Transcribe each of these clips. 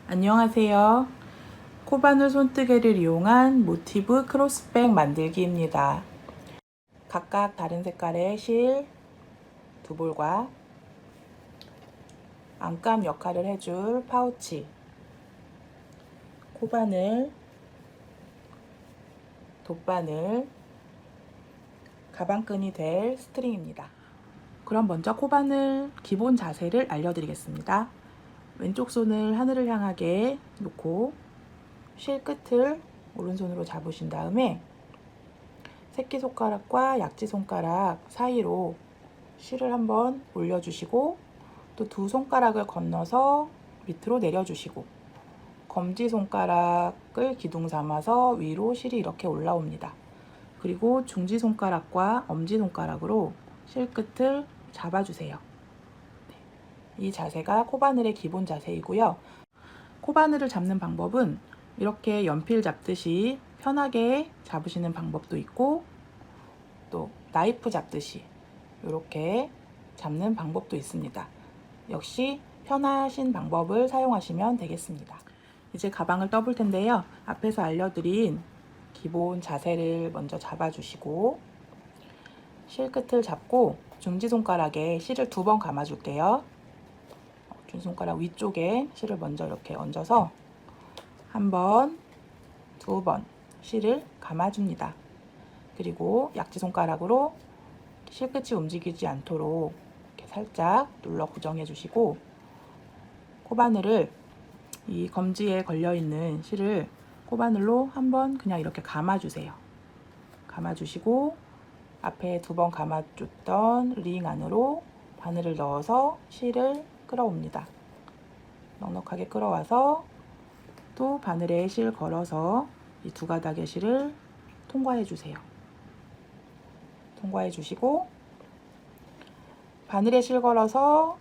안녕하세요. 코바늘 손뜨개를 이용한 모티브 크로스백 만들기입니다. 각각 다른 색깔의 실 두 볼과 안감 역할을 해줄 파우치, 코바늘, 돗바늘, 가방끈이 될 스트링입니다. 그럼 먼저 코바늘 기본 자세를 알려드리겠습니다. 왼쪽 손을 하늘을 향하게 놓고 실 끝을 오른손으로 잡으신 다음에 새끼손가락과 약지손가락 사이로 실을 한번 올려주시고 또 두 손가락을 건너서 밑으로 내려주시고 검지손가락을 기둥 삼아서 위로 실이 이렇게 올라옵니다. 그리고 중지손가락과 엄지손가락으로 실 끝을 잡아주세요. 이 자세가 코바늘의 기본 자세이고요. 코바늘을 잡는 방법은 이렇게 연필 잡듯이 편하게 잡으시는 방법도 있고 또 나이프 잡듯이 이렇게 잡는 방법도 있습니다. 역시 편하신 방법을 사용하시면 되겠습니다. 이제 가방을 떠볼 텐데요. 앞에서 알려드린 기본 자세를 먼저 잡아주시고 실 끝을 잡고 중지손가락에 실을 2번 감아줄게요. 중지손가락 위쪽에 실을 먼저 이렇게 얹어서 한 번, 2번 실을 감아줍니다. 그리고 약지손가락으로 실끝이 움직이지 않도록 이렇게 살짝 눌러 고정해 주시고 코바늘을 이 검지에 걸려있는 실을 코바늘로 한번 그냥 이렇게 감아주세요. 감아주시고 앞에 2번 감아줬던 링 안으로 바늘을 넣어서 실을 끌어옵니다. 넉넉하게 끌어와서 또 바늘에 실 걸어서 이 2가닥의 실을 통과해 주세요. 통과해 주시고 바늘에 실 걸어서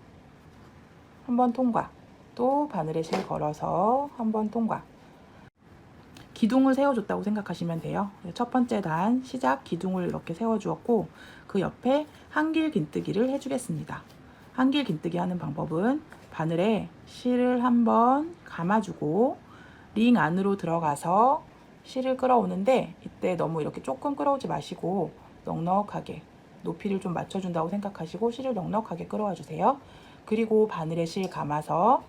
한번 통과, 또 바늘에 실 걸어서 한번 통과. 기둥을 세워줬다고 생각하시면 돼요. 첫 번째 단 시작 기둥을 이렇게 세워주었고 그 옆에 한길 긴뜨기를 해주겠습니다. 한길 긴뜨기 하는 방법은 바늘에 실을 한번 감아주고 링 안으로 들어가서 실을 끌어오는데 이때 너무 이렇게 조금 끌어오지 마시고 넉넉하게 높이를 좀 맞춰준다고 생각하시고 실을 넉넉하게 끌어와 주세요. 그리고 바늘에 실 감아서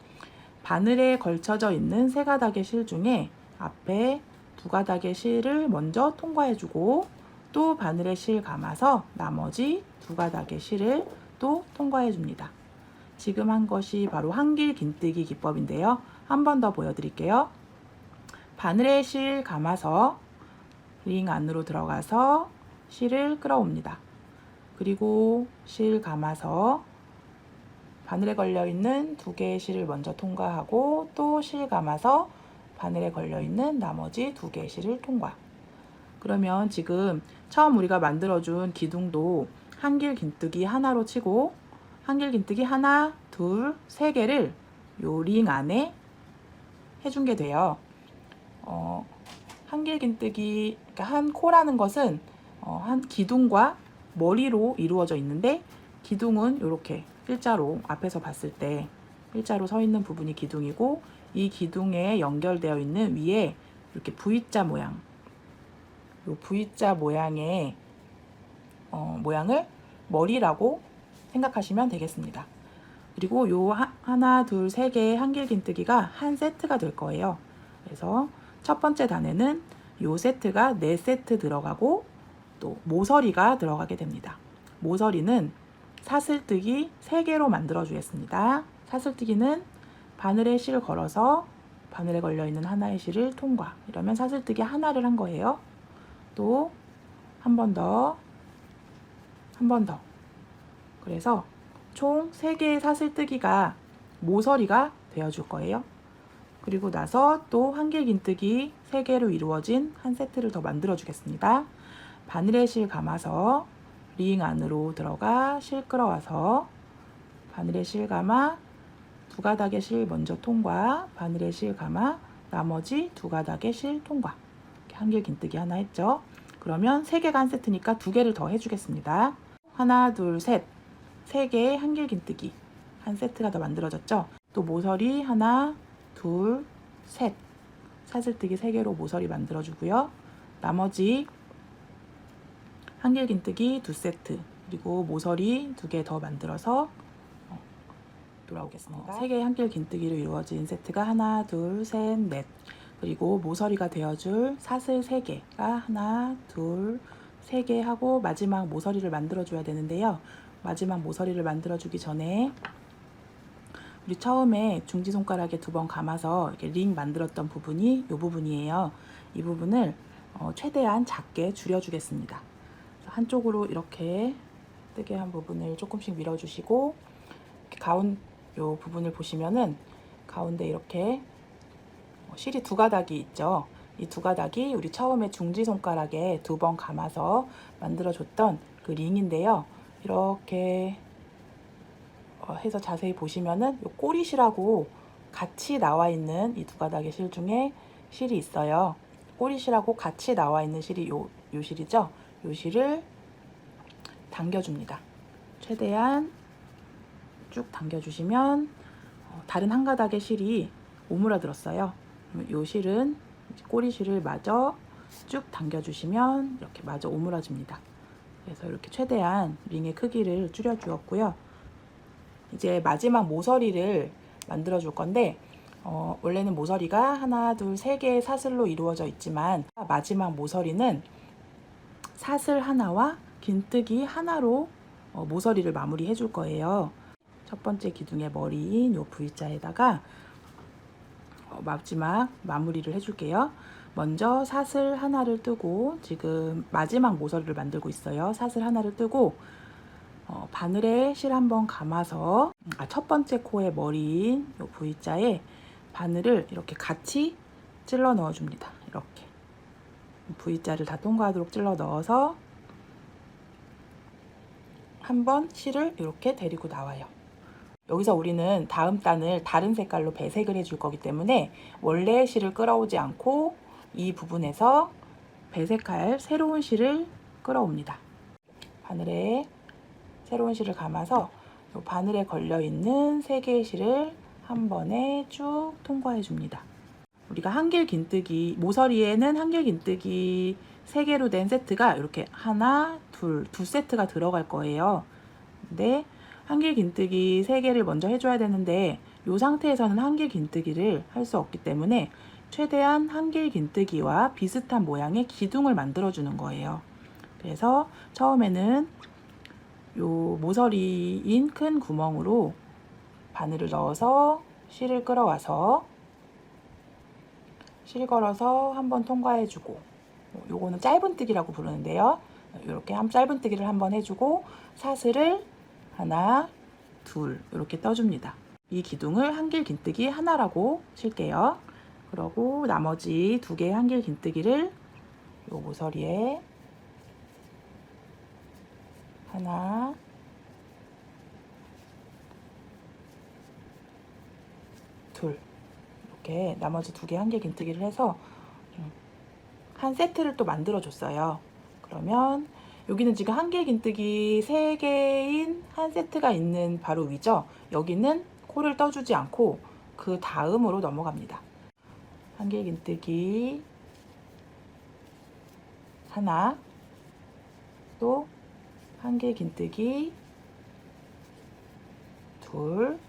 바늘에 걸쳐져 있는 3가닥의 실 중에 앞에 2가닥의 실을 먼저 통과해주고 또 바늘에 실 감아서 나머지 2가닥의 실을 또 통과해줍니다. 지금 한 것이 바로 한길 긴뜨기 기법인데요. 한 번 더 보여드릴게요. 바늘에 실 감아서 링 안으로 들어가서 실을 끌어옵니다. 그리고 실 감아서 바늘에 걸려있는 2개의 실을 먼저 통과하고 또 실 감아서 바늘에 걸려있는 나머지 2개의 실을 통과. 그러면 지금 처음 우리가 만들어준 기둥도 한길 긴뜨기 하나로 치고 한길 긴뜨기 하나, 둘, 3개를 요 링 안에 해준 게 돼요. 한길 긴뜨기, 그러니까 한 코라는 것은 한 기둥과 머리로 이루어져 있는데 기둥은 이렇게 일자로 앞에서 봤을 때 일자로 서 있는 부분이 기둥이고 이 기둥에 연결되어 있는 위에 이렇게 V자 모양, 이 V자 모양의 모양을 머리라고 생각하시면 되겠습니다. 그리고 요 하나, 둘, 3개의 한길 긴뜨기가 한 세트가 될 거예요. 그래서 첫 번째 단에는 요 세트가 4세트 들어가고 또 모서리가 들어가게 됩니다. 모서리는 사슬뜨기 3개로 만들어 주겠습니다. 사슬뜨기는 바늘에 실 걸어서 바늘에 걸려있는 하나의 실을 통과. 이러면 사슬뜨기 하나를 한 거예요. 또 한 번 더, 한 번 더. 그래서 총 3개의 사슬뜨기가 모서리가 되어줄 거예요. 그리고 나서 또 한길 긴뜨기 3개로 이루어진 한 세트를 더 만들어 주겠습니다. 바늘에 실 감아서 링 안으로 들어가 실 끌어와서 바늘에 실 감아 2가닥의 실 먼저 통과, 바늘에 실 감아 나머지 2가닥의 실 통과. 이렇게 한길 긴뜨기 하나 했죠. 그러면 3개가 한 세트니까 2개를 더 해주겠습니다. 하나, 둘, 셋. 3개의 한길 긴뜨기 한 세트가 더 만들어졌죠. 또 모서리 하나, 둘, 셋. 사슬뜨기 3개로 모서리 만들어주고요. 나머지 한길긴뜨기 2세트, 그리고 모서리 2개 더 만들어서 돌아오겠습니다. 3개의 한길긴뜨기로 이루어진 세트가 하나, 둘, 셋, 넷. 그리고 모서리가 되어줄 사슬 3개가 하나, 둘, 3개 하고 마지막 모서리를 만들어줘야 되는데요. 마지막 모서리를 만들어주기 전에 우리 처음에 중지손가락에 2번 감아서 이렇게 링 만들었던 부분이 이 부분이에요. 이 부분을 최대한 작게 줄여주겠습니다. 한쪽으로 이렇게 뜨게 한 부분을 조금씩 밀어주시고, 가운 요 부분을 보시면은 가운데 이렇게 실이 2가닥이 있죠. 이 2가닥이 우리 처음에 중지손가락에 2번 감아서 만들어줬던 그 링인데요. 이렇게 해서 자세히 보시면은 요 꼬리실하고 같이 나와 있는 이 2가닥의 실 중에 실이 있어요. 꼬리실하고 같이 나와 있는 실이 요 실이죠. 요 실을 당겨줍니다. 최대한 쭉 당겨주시면 다른 한 가닥의 실이 오므라들었어요. 요 실은 꼬리실을 마저 쭉 당겨주시면 이렇게 마저 오므라집니다. 그래서 이렇게 최대한 링의 크기를 줄여주었고요. 이제 마지막 모서리를 만들어 줄 건데, 원래는 모서리가 하나, 둘, 3개의 사슬로 이루어져 있지만 마지막 모서리는 사슬 하나와 긴뜨기 하나로 모서리를 마무리해 줄 거예요. 첫 번째 기둥의 머리인 요 V자에다가 마지막 마무리를 해줄게요. 먼저 사슬 하나를 뜨고, 지금 마지막 모서리를 만들고 있어요. 사슬 하나를 뜨고 바늘에 실 한번 감아서 첫 번째 코의 머리인 요 V자에 바늘을 이렇게 같이 찔러 넣어줍니다. 이렇게 V자를 다 통과하도록 찔러 넣어서 한번 실을 이렇게 데리고 나와요. 여기서 우리는 다음 단을 다른 색깔로 배색을 해줄 거기 때문에 원래의 실을 끌어오지 않고 이 부분에서 배색할 새로운 실을 끌어옵니다. 바늘에 새로운 실을 감아서 이 바늘에 걸려있는 3개의 실을 한 번에 쭉 통과해 줍니다. 우리가 한길긴뜨기, 모서리에는 한길긴뜨기 3개로 된 세트가 이렇게 하나, 둘, 2세트가 들어갈 거예요. 근데 한길긴뜨기 3개를 먼저 해줘야 되는데 이 상태에서는 한길긴뜨기를 할 수 없기 때문에 최대한 한길긴뜨기와 비슷한 모양의 기둥을 만들어 주는 거예요. 그래서 처음에는 요 모서리인 큰 구멍으로 바늘을 넣어서 실을 끌어와서 실 걸어서 한번 통과해 주고, 요거는 짧은뜨기라고 부르는데요. 이렇게 짧은뜨기를 한번 해주고 사슬을 하나, 둘 이렇게 떠줍니다. 이 기둥을 한길긴뜨기 하나라고 칠게요. 그러고 나머지 2개의 한길긴뜨기를 요 모서리에 하나, 둘 이렇게 나머지 2개 한길긴뜨기를 해서 한 세트를 또 만들어 줬어요. 그러면 여기는 지금 한길긴뜨기 3개인 한 세트가 있는 바로 위죠. 여기는 코를 떠주지 않고 그 다음으로 넘어갑니다. 한길긴뜨기 하나, 또 한길긴뜨기 둘,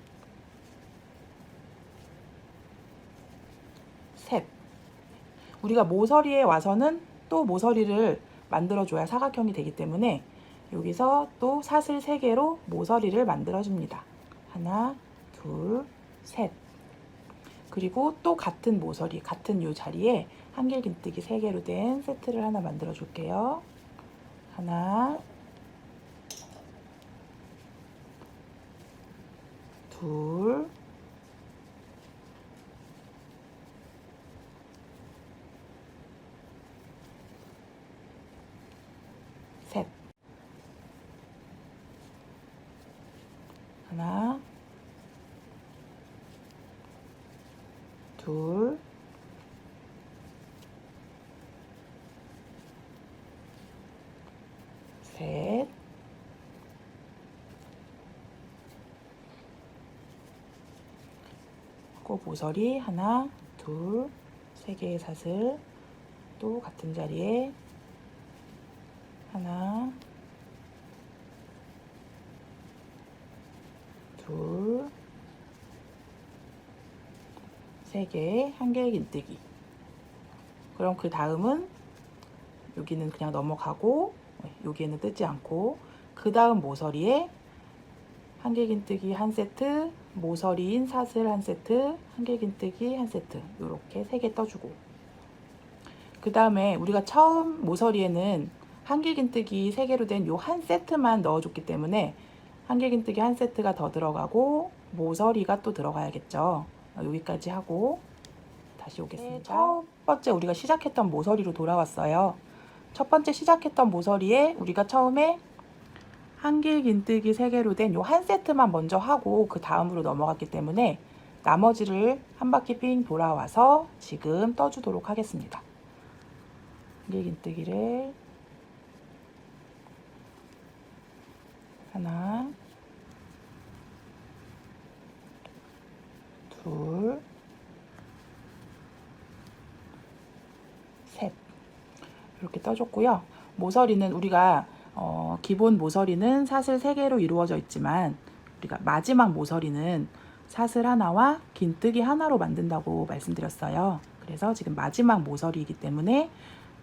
셋. 우리가 모서리에 와서는 또 모서리를 만들어줘야 사각형이 되기 때문에 여기서 또 사슬 3개로 모서리를 만들어줍니다. 하나, 둘, 셋. 그리고 또 같은 모서리, 같은 요 자리에 한길긴뜨기 3개로 된 세트를 하나 만들어 줄게요. 하나, 둘, 셋. 하나, 둘, 셋. 코 모서리 하나, 둘, 세 개의 사슬, 또 같은 자리에 하나, 둘, 세 개, 한 개의 긴뜨기. 그럼 그 다음은 여기는 그냥 넘어가고 여기에는 뜨지 않고 그 다음 모서리에 한 개 긴뜨기 한 세트, 모서리인 사슬 한 세트, 한 개 긴뜨기 한 세트, 이렇게 3개 떠주고, 그 다음에 우리가 처음 모서리에는 한 개 긴뜨기 3개로 된 요 한 세트만 넣어줬기 때문에 한 개 긴뜨기 한 세트가 더 들어가고 모서리가 또 들어가야겠죠. 여기까지 하고 다시 오겠습니다. 첫 번째 우리가 시작했던 모서리로 돌아왔어요. 첫 번째 시작했던 모서리에 우리가 처음에 한 개 긴뜨기 3개로 된 요 한 세트만 먼저 하고 그 다음으로 넘어갔기 때문에 나머지를 한 바퀴 삥 돌아와서 지금 떠주도록 하겠습니다. 한 개 긴뜨기를 하나, 둘, 셋, 이렇게 떠줬고요. 모서리는 우리가 기본 모서리는 사슬 3개로 이루어져 있지만 우리가 마지막 모서리는 사슬 하나와 긴뜨기 하나로 만든다고 말씀드렸어요. 그래서 지금 마지막 모서리이기 때문에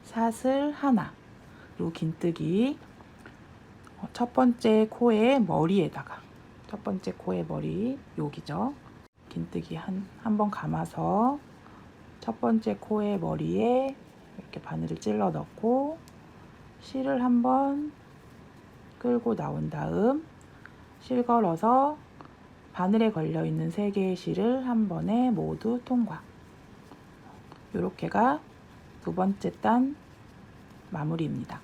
사슬 하나, 그리고 긴뜨기 첫 번째 코의 머리에다가, 첫 번째 코의 머리 여기죠. 긴뜨기 한 번 감아서 첫 번째 코의 머리에 이렇게 바늘을 찔러 넣고 실을 한번 끌고 나온 다음 실 걸어서 바늘에 걸려 있는 3개의 실을 한 번에 모두 통과. 요렇게가 두 번째 단 마무리입니다.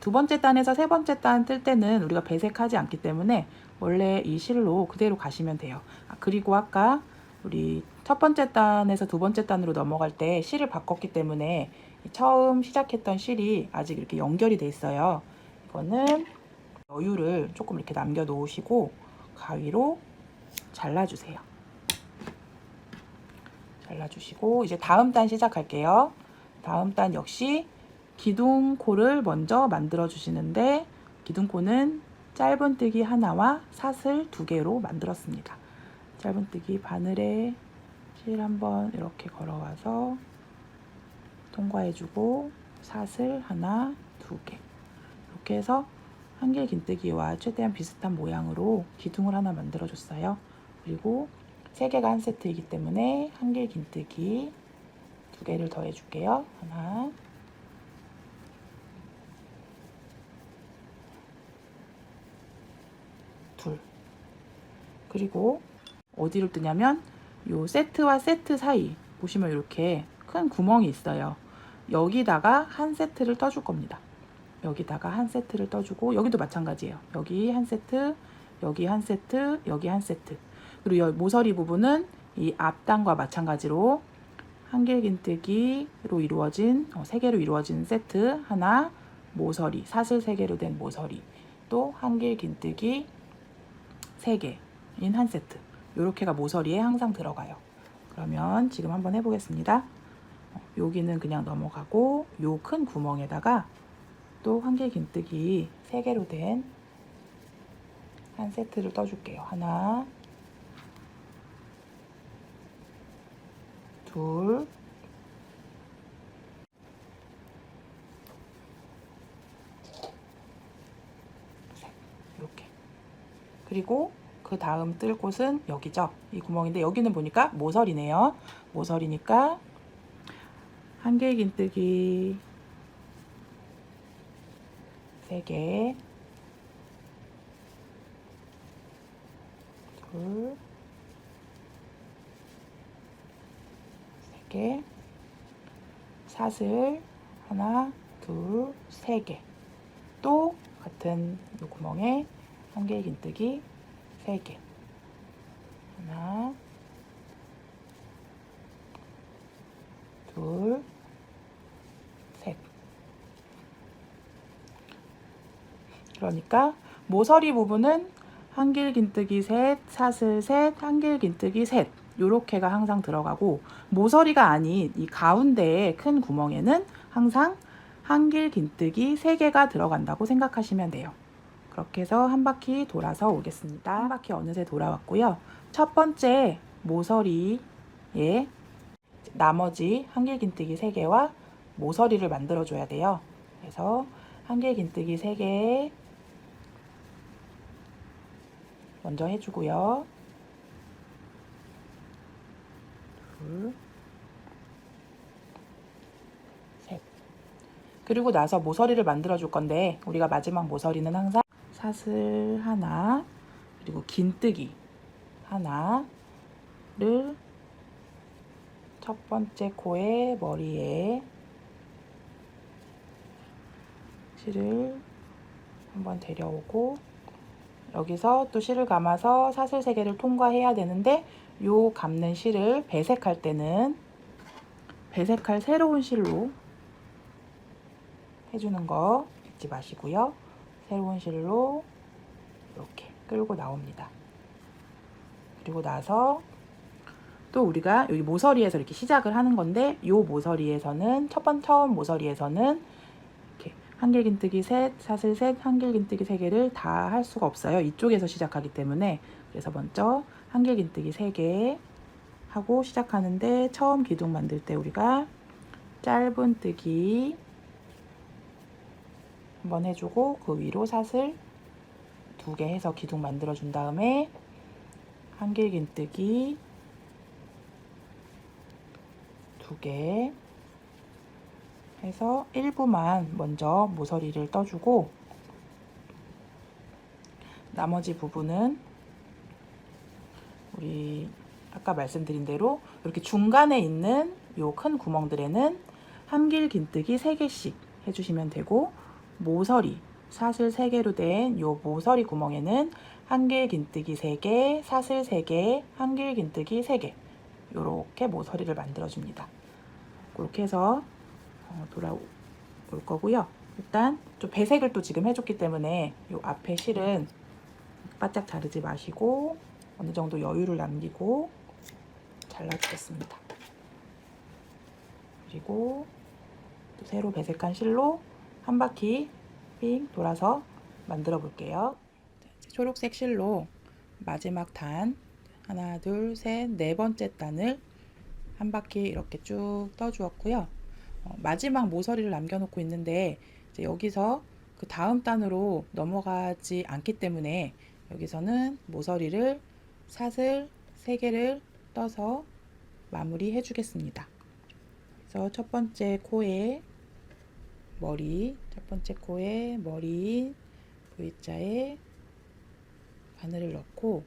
두 번째 단에서 세 번째 단 뜰 때는 우리가 배색하지 않기 때문에 원래 이 실로 그대로 가시면 돼요. 그리고 아까 우리 첫 번째 단에서 두 번째 단으로 넘어갈 때 실을 바꿨기 때문에 처음 시작했던 실이 아직 이렇게 연결이 돼 있어요. 이거는 여유를 조금 이렇게 남겨 놓으시고 가위로 잘라주세요. 잘라주시고 이제 다음 단 시작할게요. 다음 단 역시 기둥코를 먼저 만들어 주시는데 기둥코는 짧은뜨기 하나와 사슬 2개로 만들었습니다. 짧은뜨기 바늘에 실 한번 이렇게 걸어와서 통과해주고 사슬 하나, 2개 이렇게 해서 한 개 긴뜨기와 최대한 비슷한 모양으로 기둥을 하나 만들어 줬어요. 그리고 3개가 한 세트이기 때문에 한 개 긴뜨기 2개를 더해 줄게요. 하나, 둘. 그리고 어디를 뜨냐면 요 세트와 세트 사이 보시면 이렇게 큰 구멍이 있어요. 여기다가 한 세트를 떠줄 겁니다. 여기다가 한 세트를 떠주고 여기도 마찬가지예요. 여기 한 세트, 여기 한 세트, 여기 한 세트. 그리고 여기 모서리 부분은 이 앞단과 마찬가지로 한 개 긴뜨기로 이루어진 3개로 이루어진 세트 하나, 모서리 사슬 3개로 된 모서리, 또 한 개 긴뜨기 3개인 한 세트. 요렇게가 모서리에 항상 들어가요. 그러면 지금 한번 해보겠습니다. 여기는 그냥 넘어가고 요 큰 구멍에다가 또 한 개 긴뜨기 3개로 된 한 세트를 떠줄게요. 하나, 둘, 셋. 이렇게. 그리고 그 다음 뜰 곳은 여기죠. 이 구멍인데 여기는 보니까 모서리네요. 모서리니까 한 개 긴뜨기 3개, 둘, 3개, 사슬 하나, 둘, 3개. 또 같은 이 구멍에 한 개 긴뜨기 3개. 하나, 둘, 셋. 그러니까 모서리 부분은 한 길 긴뜨기 셋, 사슬 셋, 한 길 긴뜨기 셋 요렇게가 항상 들어가고, 모서리가 아닌 이 가운데에 큰 구멍에는 항상 한길 긴뜨기 3개가 들어간다고 생각하시면 돼요. 그렇게 해서 한 바퀴 돌아서 오겠습니다. 한 바퀴 어느새 돌아왔고요. 첫 번째 모서리에 나머지 한길 긴뜨기 3개와 모서리를 만들어 줘야 돼요. 그래서 한길 긴뜨기 3개 먼저 해주고요. 둘, 셋. 그리고 나서 모서리를 만들어 줄 건데, 우리가 마지막 모서리는 항상 사슬 하나, 그리고 긴뜨기 하나를 첫 번째 코의 머리에 실을 한번 데려오고, 여기서 또 실을 감아서 사슬 3개를 통과해야 되는데, 요 감는 실을 배색할 때는 배색할 새로운 실로 해주는 거 잊지 마시고요. 새로운 실로 이렇게 끌고 나옵니다. 그리고 나서 또 우리가 여기 모서리에서 이렇게 시작을 하는 건데, 요 모서리에서는 처음 모서리에서는 이렇게 한길 긴뜨기 셋, 사슬 셋, 한길 긴뜨기 3개를 다 할 수가 없어요. 이쪽에서 시작하기 때문에. 그래서 먼저 한길 긴뜨기 3개 하고 시작하는데, 처음 기둥 만들 때 우리가 짧은 뜨기 한번 해주고, 그 위로 사슬 2개 해서 기둥 만들어 준 다음에 한길 긴뜨기 2개 해서 일부만 먼저 모서리를 떠주고, 나머지 부분은 우리 아까 말씀드린 대로 이렇게 중간에 있는 요 큰 구멍들에는 한길 긴뜨기 3개씩 해주시면 되고, 모서리 사슬 3개로 된 요 모서리 구멍에는 한길 긴뜨기 3개, 사슬 3개, 한길 긴뜨기 3개, 요렇게 모서리를 만들어 줍니다. 그렇게 해서 돌아올 거고요. 일단 좀 배색을 또 지금 해줬기 때문에 요 앞에 실은 바짝 자르지 마시고 어느 정도 여유를 남기고 잘라주겠습니다. 그리고 또 새로 배색한 실로 한 바퀴 삥 돌아서 만들어 볼게요. 초록색 실로 마지막 단 하나, 둘, 셋, 4번째 단을 한 바퀴 이렇게 쭉 떠주었고요. 마지막 모서리를 남겨놓고 있는데, 이제 여기서 그 다음 단으로 넘어가지 않기 때문에 여기서는 모서리를 사슬 3개를 떠서 마무리해 주겠습니다. 그래서 첫 번째 코에 머리, 첫 번째 코에 머리 V자에 바늘을 넣고,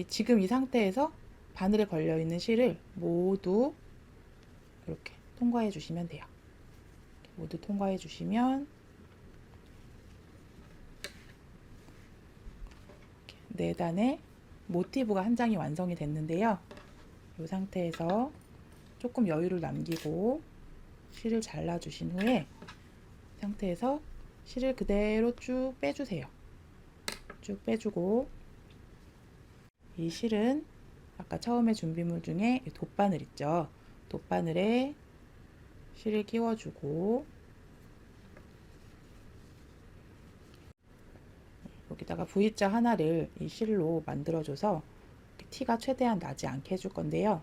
지금 이 상태에서 바늘에 걸려 있는 실을 모두 이렇게 통과해 주시면 돼요. 모두 통과해 주시면 4단의 모티브가 한 장이 완성이 됐는데요. 이 상태에서 조금 여유를 남기고 실을 잘라 주신 후에 이 상태에서 실을 그대로 쭉 빼주세요. 쭉 빼주고, 이 실은 아까 처음에 준비물 중에 돗바늘 있죠. 돗바늘에 실을 끼워주고, 여기다가 V자 하나를 이 실로 만들어줘서 티가 최대한 나지 않게 해줄 건데요.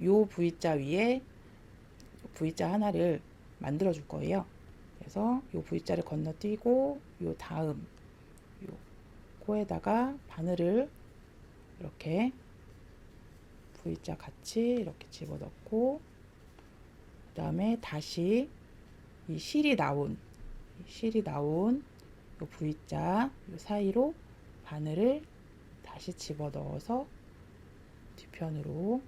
요 V자 위에 V자 하나를 만들어 줄 거예요. 그래서 요 V자를 건너뛰고 요 다음 요 코에다가 바늘을 이렇게 V자 같이 이렇게 집어넣고, 그 다음에 다시 이 실이 나온 요 V자 요 사이로 바늘을 다시 집어넣어서 뒤편으로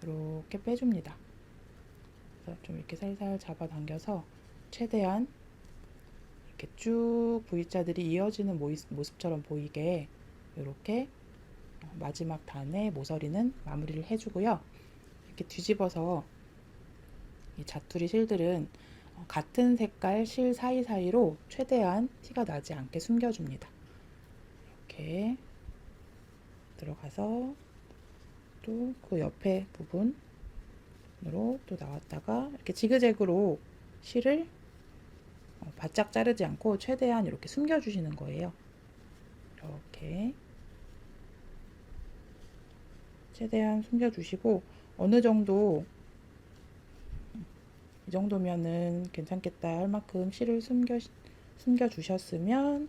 이렇게 빼줍니다. 그래서 좀 이렇게 살살 잡아당겨서 최대한 이렇게 쭉 V자들이 이어지는 모습처럼 보이게 이렇게 마지막 단의 모서리는 마무리를 해주고요. 이렇게 뒤집어서 이 자투리 실들은 같은 색깔 실 사이사이로 최대한 티가 나지 않게 숨겨줍니다. 이렇게 들어가서 또 그 옆에 부분으로 또 나왔다가 이렇게 지그재그로 실을 바짝 자르지 않고 최대한 이렇게 숨겨주시는 거예요. 이렇게 최대한 숨겨주시고 어느 정도 이 정도면은 괜찮겠다 할 만큼 실을 숨겨주셨으면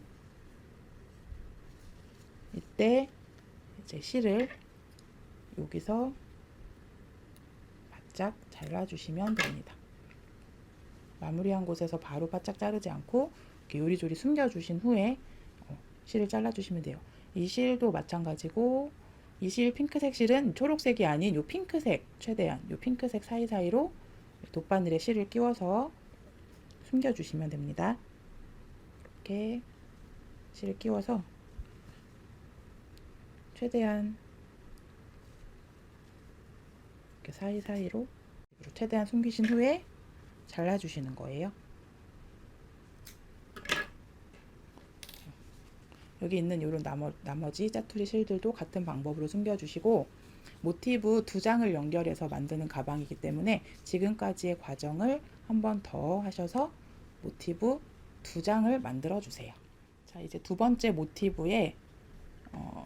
이때 이제 실을 여기서 바짝 잘라주시면 됩니다. 마무리한 곳에서 바로 바짝 자르지 않고 이렇게 요리조리 숨겨주신 후에 실을 잘라주시면 돼요. 이 실도 마찬가지고 이 실 핑크색 실은 초록색이 아닌 요 핑크색 최대한 요 핑크색 사이사이로 돗바늘에 실을 끼워서 숨겨주시면 됩니다. 이렇게 실을 끼워서 최대한 이렇게 사이사이로 최대한 숨기신 후에 잘라주시는 거예요. 여기 있는 이런 나머지 짜투리 실들도 같은 방법으로 숨겨주시고 모티브 2장을 연결해서 만드는 가방이기 때문에 지금까지의 과정을 한 번 더 하셔서 모티브 2장을 만들어 주세요. 자, 이제 두 번째 모티브의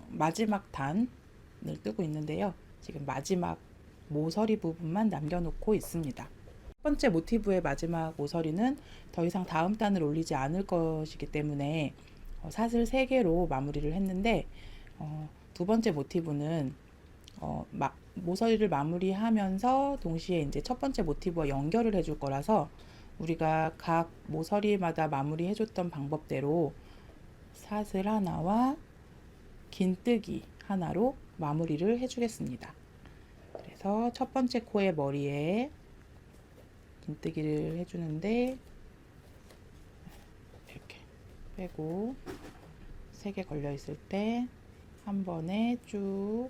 마지막 단을 뜨고 있는데요. 지금 마지막 모서리 부분만 남겨놓고 있습니다. 첫 번째 모티브의 마지막 모서리는 더 이상 다음 단을 올리지 않을 것이기 때문에 사슬 3개로 마무리를 했는데 두 번째 모티브는 모서리를 마무리하면서 동시에 이제 첫 번째 모티브와 연결을 해줄 거라서 우리가 각 모서리마다 마무리 해줬던 방법대로 사슬 하나와 긴뜨기 하나로 마무리를 해주겠습니다. 그래서 첫 번째 코의 머리에 긴뜨기를 해주는데 이렇게 빼고 3개 걸려 있을 때 한 번에 쭉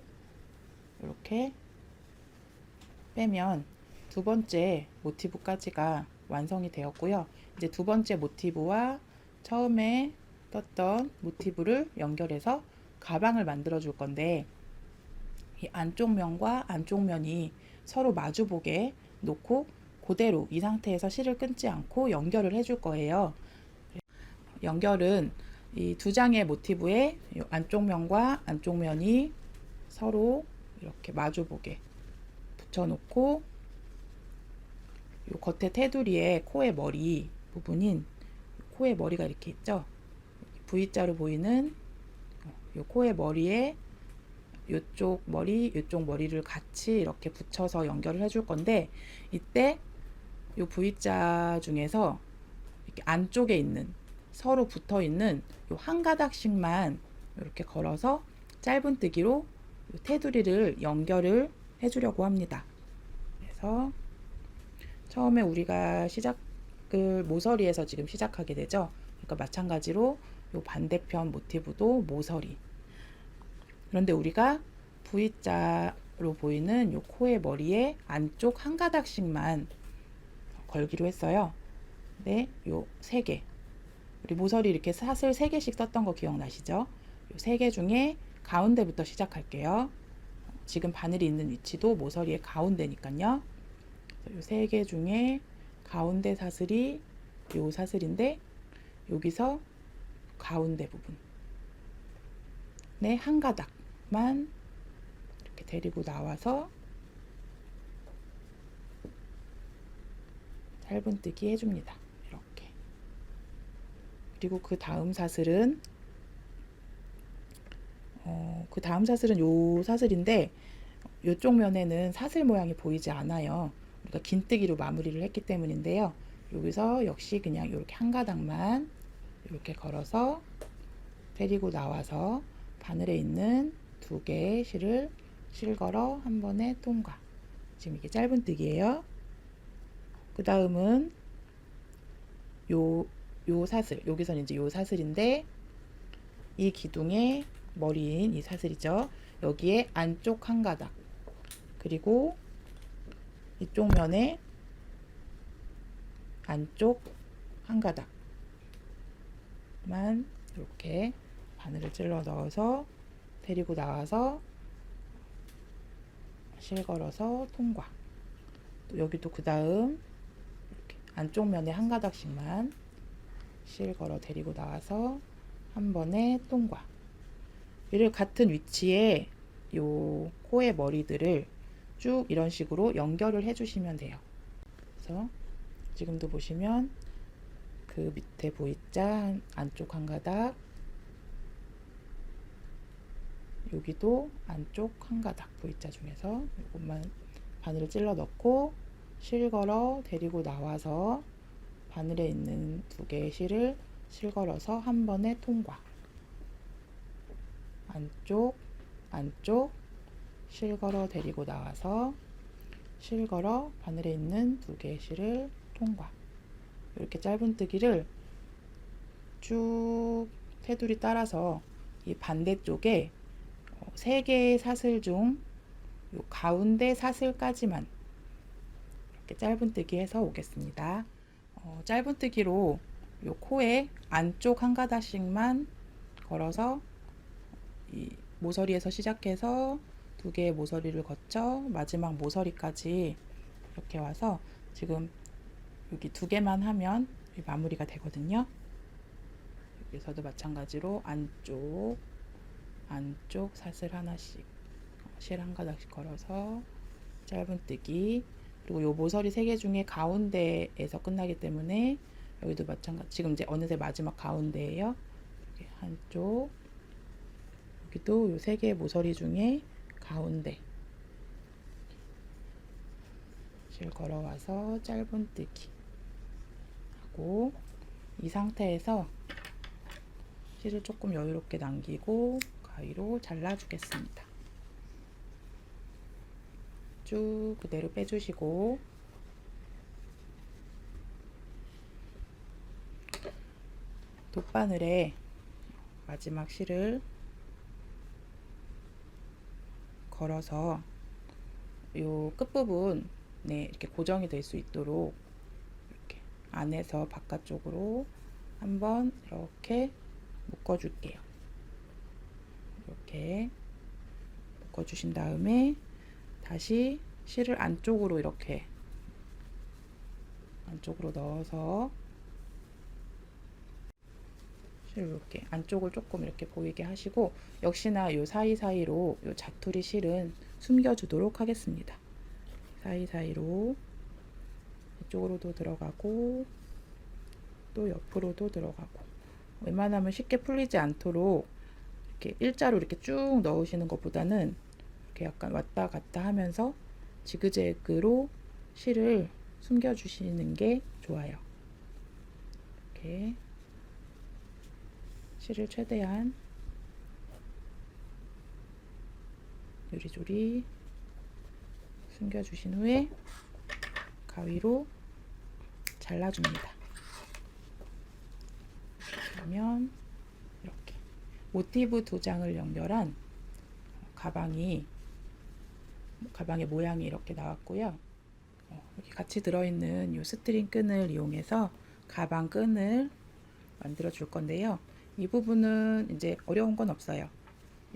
이렇게 빼면 두 번째 모티브까지가 완성이 되었고요. 이제 두 번째 모티브와 처음에 떴던 모티브를 연결해서 가방을 만들어 줄 건데 이 안쪽 면과 안쪽 면이 서로 마주보게 놓고 그대로 이 상태에서 실을 끊지 않고 연결을 해줄 거예요. 연결은 이 2장의 모티브의 안쪽 면과 안쪽 면이 서로 이렇게 마주보게 붙여놓고 이 겉에 테두리에 코의 머리 부분인 코의 머리가 이렇게 있죠. V자로 보이는 이 코의 머리에 이쪽 머리를 같이 이렇게 붙여서 연결을 해줄 건데 이때 이 V자 중에서 이렇게 안쪽에 있는 서로 붙어 있는 요 한 가닥씩만 이렇게 걸어서 짧은뜨기로 테두리를 연결을 해주려고 합니다. 그래서 처음에 우리가 시작을 모서리에서 지금 시작하게 되죠. 그러니까 마찬가지로 요 반대편 모티브도 모서리. 그런데 우리가 V자로 보이는 요 코의 머리에 안쪽 한 가닥씩만 걸기로 했어요. 네, 요 3개. 우리 모서리 이렇게 사슬 3개씩 썼던 거 기억나시죠? 요 3개 중에 가운데부터 시작할게요. 지금 바늘이 있는 위치도 모서리의 가운데니까요. 요 3개 중에 가운데 사슬이 요 사슬인데 여기서 가운데 부분 네, 한 가닥만 이렇게 데리고 나와서 짧은뜨기 해줍니다. 이렇게. 그리고 그 다음 사슬은 요 사슬인데 요쪽 면에는 사슬 모양이 보이지 않아요. 우리가 긴뜨기로 마무리를 했기 때문인데요. 여기서 역시 그냥 이렇게 한 가닥만 이렇게 걸어서 데리고 나와서 바늘에 있는 2개의 실을 실걸어 한 번에 통과. 지금 이게 짧은뜨기예요. 그 다음은 요 사슬, 여기서는 이제 요 사슬인데 이 기둥의 머리인 이 사슬이죠. 여기에 안쪽 한 가닥, 그리고 이쪽 면에 안쪽 한 가닥만 이렇게 바늘을 찔러 넣어서 데리고 나와서 실 걸어서 통과. 또 여기도 그 다음 안쪽 면에 한 가닥씩만 실 걸어 데리고 나와서 한 번에 통과. 이를 같은 위치에 요 코의 머리들을 쭉 이런 식으로 연결을 해주시면 돼요. 그래서 지금도 보시면 그 밑에 V자 안쪽 한 가닥, 여기도 안쪽 한 가닥 V자 중에서 이것만 바늘을 찔러 넣고 실 걸어 데리고 나와서 바늘에 있는 두 개의 실을 실 걸어서 한 번에 통과. 안쪽, 안쪽, 실 걸어 데리고 나와서 실 걸어 바늘에 있는 두 개의 실을 통과. 이렇게 짧은뜨기를 쭉 테두리 따라서 이 반대쪽에 세 개의 사슬 중 요 가운데 사슬까지만 이렇게 짧은뜨기 해서 오겠습니다. 짧은뜨기로 요 코에 안쪽 한 가닥씩만 걸어서 이 모서리에서 시작해서 두 개의 모서리를 거쳐 마지막 모서리까지 이렇게 와서 지금 여기 두 개만 하면 마무리가 되거든요. 여기서도 마찬가지로 안쪽 사슬 하나씩 실 한 가닥씩 걸어서 짧은뜨기. 그리고 요 모서리 세 개 중에 가운데에서 끝나기 때문에 여기도 마찬가지. 지금 이제 어느새 마지막 가운데예요. 이렇게 한쪽, 여기도 요 세 개의 모서리 중에 가운데 실 걸어와서 짧은뜨기 하고, 이 상태에서 실을 조금 여유롭게 남기고 가위로 잘라주겠습니다. 쭉 그대로 빼주시고, 돗바늘에 마지막 실을 걸어서 요 끝부분에 이렇게 고정이 될 수 있도록 이렇게 안에서 바깥쪽으로 한번 이렇게 묶어줄게요. 이렇게 묶어주신 다음에 다시 실을 안쪽으로 이렇게 안쪽으로 넣어서 실을 이렇게 안쪽을 조금 이렇게 보이게 하시고, 역시나 요 사이사이로 요 자투리 실은 숨겨주도록 하겠습니다. 사이사이로 이쪽으로도 들어가고 또 옆으로도 들어가고, 웬만하면 쉽게 풀리지 않도록 이렇게 일자로 이렇게 쭉 넣으시는 것보다는 이렇게 약간 왔다 갔다 하면서 지그재그로 실을 숨겨주시는 게 좋아요. 이렇게 실을 최대한 요리조리 숨겨주신 후에 가위로 잘라줍니다. 그러면 이렇게 모티브 두 장을 연결한 가방의 모양이 이렇게 나왔고요. 여기 같이 들어있는 이 스트링 끈을 이용해서 가방 끈을 만들어 줄 건데요. 이 부분은 이제 어려운 건 없어요.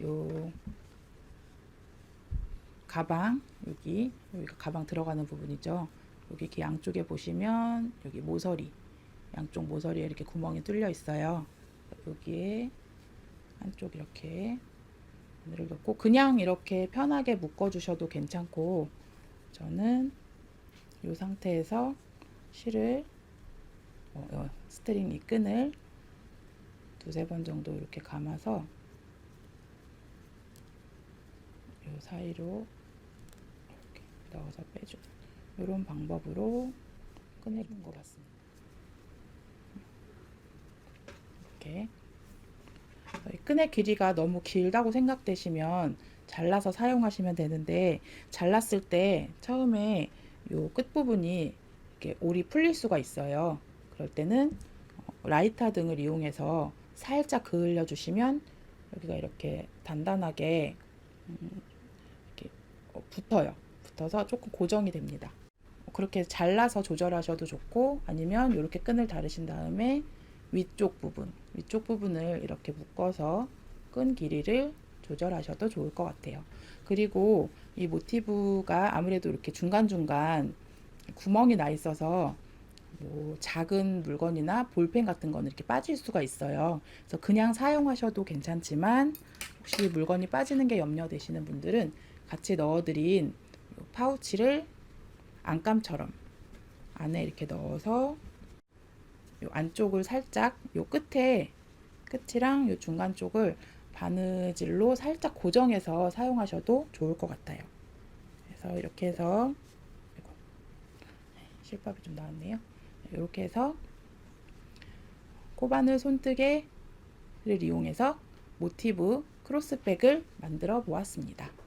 요 가방, 여기가 가방 들어가는 부분이죠. 여기 이렇게 양쪽에 보시면 여기 모서리, 양쪽 모서리에 이렇게 구멍이 뚫려 있어요. 여기에 한쪽 이렇게 바늘을 넣고 그냥 이렇게 편하게 묶어 주셔도 괜찮고, 저는 이 상태에서 실을 스트링 이 끈을 두세 번 정도 이렇게 감아서 이 사이로 이렇게 넣어서 빼주는 이런 방법으로 꺼내준 것 같습니다. 이렇게 끈의 길이가 너무 길다고 생각되시면 잘라서 사용하시면 되는데, 잘랐을 때 처음에 요 끝부분이 이렇게 올이 풀릴 수가 있어요. 그럴 때는 라이터 등을 이용해서 살짝 그을려 주시면 여기가 이렇게 단단하게 이렇게 붙어서 조금 고정이 됩니다. 그렇게 잘라서 조절하셔도 좋고, 아니면 이렇게 끈을 다르신 다음에 위쪽 부분을 이렇게 묶어서 끈 길이를 조절하셔도 좋을 것 같아요. 그리고 이 모티브가 아무래도 이렇게 중간중간 구멍이 나 있어서 뭐 작은 물건이나 볼펜 같은 거는 이렇게 빠질 수가 있어요. 그래서 그냥 사용하셔도 괜찮지만 혹시 물건이 빠지는 게 염려되시는 분들은 같이 넣어드린 파우치를 안감처럼 안에 이렇게 넣어서 요 안쪽을 살짝 요 끝이랑 요 중간 쪽을 바느질로 살짝 고정해서 사용하셔도 좋을 것 같아요. 그래서 이렇게 해서 실밥이 좀 나왔네요. 이렇게 해서 코바늘 손뜨개를 이용해서 모티브 크로스백을 만들어 보았습니다.